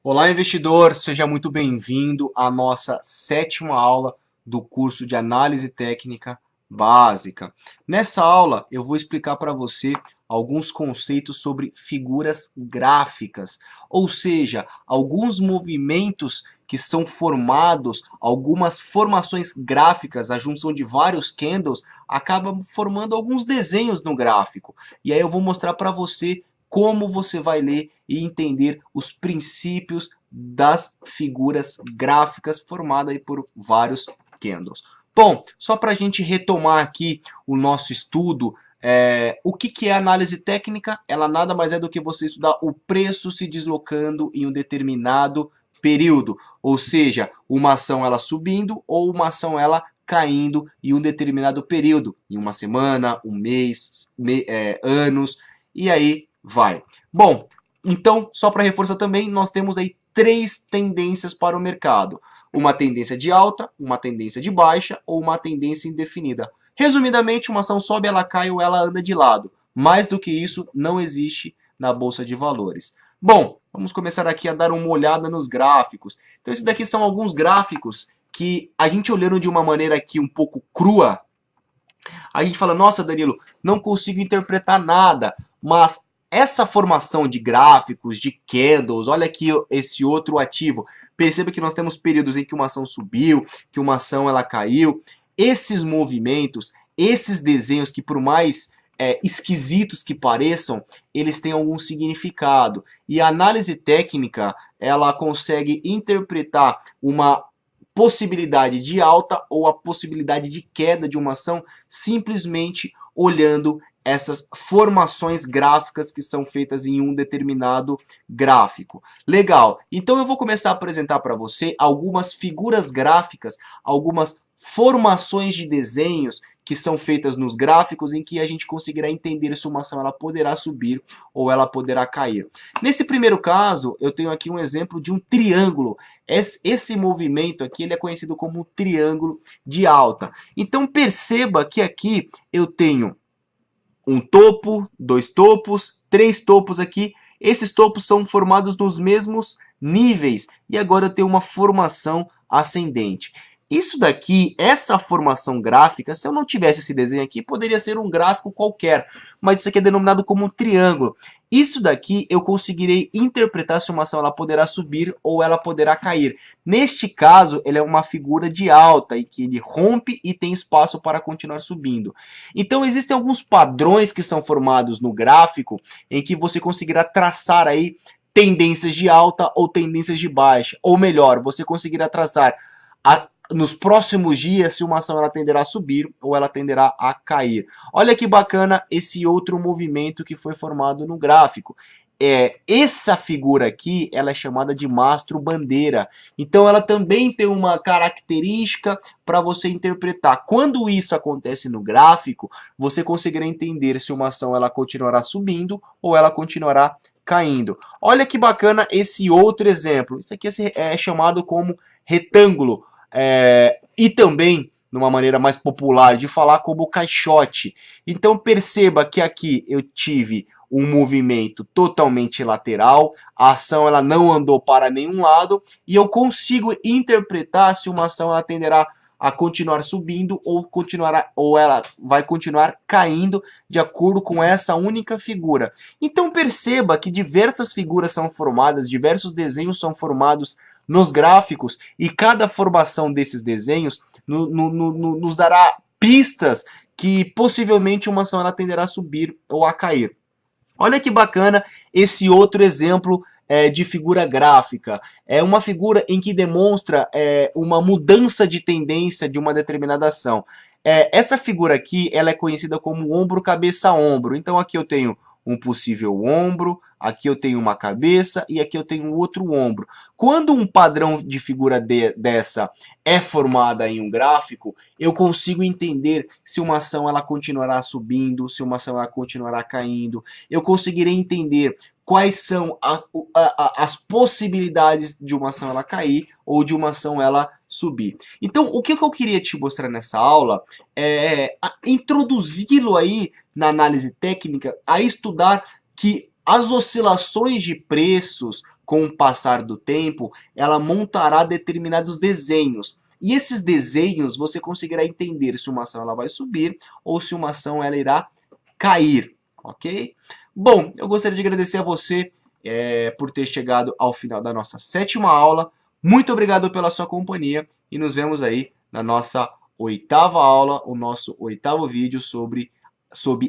Olá, investidor! Seja muito bem-vindo à nossa sétima aula do curso de Análise Técnica Básica. Nessa aula, eu vou explicar para você alguns conceitos sobre figuras gráficas, ou seja, alguns movimentos que são formados, algumas formações gráficas, a junção de vários candles, acaba formando alguns desenhos no gráfico. E aí eu vou mostrar para você como você vai ler e entender os princípios das figuras gráficas formadas por vários candles. Bom, só para a gente retomar aqui o nosso estudo, o que é análise técnica? Ela nada mais é do que você estudar o preço se deslocando em um determinado período, ou seja, uma ação ela subindo ou uma ação ela caindo em um determinado período, em uma semana, um mês, anos, e aí vai. Bom, então, só para reforçar também, nós temos aí três tendências para o mercado. Uma tendência de alta, uma tendência de baixa ou uma tendência indefinida. Resumidamente, uma ação sobe, ela cai ou ela anda de lado. Mais do que isso, não existe na Bolsa de Valores. Bom, vamos começar aqui a dar uma olhada nos gráficos. Então, esses daqui são alguns gráficos que a gente olhando de uma maneira aqui um pouco crua, a gente fala, nossa, Danilo, não consigo interpretar nada, mas essa formação de gráficos, de candles, olha aqui esse outro ativo, perceba que nós temos períodos em que uma ação subiu, que uma ação ela caiu, esses movimentos, esses desenhos que por mais esquisitos que pareçam, eles têm algum significado. E a análise técnica, ela consegue interpretar uma possibilidade de alta ou a possibilidade de queda de uma ação simplesmente olhando essas formações gráficas que são feitas em um determinado gráfico. Legal, então eu vou começar a apresentar para você algumas figuras gráficas, algumas formações de desenhos que são feitas nos gráficos em que a gente conseguirá entender se uma ação ela poderá subir ou ela poderá cair. Nesse primeiro caso, eu tenho aqui um exemplo de um triângulo. Esse movimento aqui ele é conhecido como triângulo de alta. Então perceba que aqui eu tenho um topo, dois topos, três topos aqui. Esses topos são formados nos mesmos níveis e agora eu tenho uma formação ascendente. Isso daqui, essa formação gráfica, se eu não tivesse esse desenho aqui, poderia ser um gráfico qualquer, mas isso aqui é denominado como um triângulo. Isso daqui eu conseguirei interpretar se uma ação ela poderá subir ou ela poderá cair. Neste caso, ele é uma figura de alta, em que ele rompe e tem espaço para continuar subindo. Então existem alguns padrões que são formados no gráfico, em que você conseguirá traçar aí tendências de alta ou tendências de baixa. Ou melhor, você conseguirá traçar nos próximos dias se uma ação ela tenderá a subir ou ela tenderá a cair. Olha que bacana esse outro movimento que foi formado no gráfico. Essa figura aqui ela é chamada de mastro bandeira. Então ela também tem uma característica para você interpretar. Quando isso acontece no gráfico, você conseguirá entender se uma ação ela continuará subindo ou ela continuará caindo. Olha que bacana esse outro exemplo. Isso aqui é chamado como retângulo. E também, numa maneira mais popular de falar, como caixote. Então perceba que aqui eu tive um movimento totalmente lateral, a ação ela não andou para nenhum lado e eu consigo interpretar se uma ação ela tenderá a continuar subindo ou ela vai continuar caindo de acordo com essa única figura. Então perceba que diversas figuras são formadas, diversos desenhos são formados nos gráficos e cada formação desses desenhos nos dará pistas que possivelmente uma ação ela tenderá a subir ou a cair. Olha que bacana esse outro exemplo de figura gráfica. É uma figura em que demonstra uma mudança de tendência de uma determinada ação. Essa figura aqui ela é conhecida como ombro, cabeça, ombro. Então aqui eu tenho um possível ombro, aqui eu tenho uma cabeça e aqui eu tenho outro ombro. Quando um padrão de figura dessa é formada em um gráfico, eu consigo entender se uma ação ela continuará subindo, se uma ação ela continuará caindo. Eu conseguirei entender quais são as possibilidades de uma ação ela cair ou de uma ação ela subir. Então, o que eu queria te mostrar nessa aula é introduzi-lo aí na análise técnica a estudar que as oscilações de preços, com o passar do tempo, ela montará determinados desenhos. E esses desenhos você conseguirá entender se uma ação ela vai subir ou se uma ação ela irá cair, ok? Bom, eu gostaria de agradecer a você por ter chegado ao final da nossa 7ª aula. Muito obrigado pela sua companhia e nos vemos aí na nossa 8ª aula, o nosso 8º vídeo sobre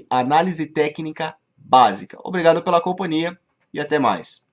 análise técnica básica. Obrigado pela companhia e até mais.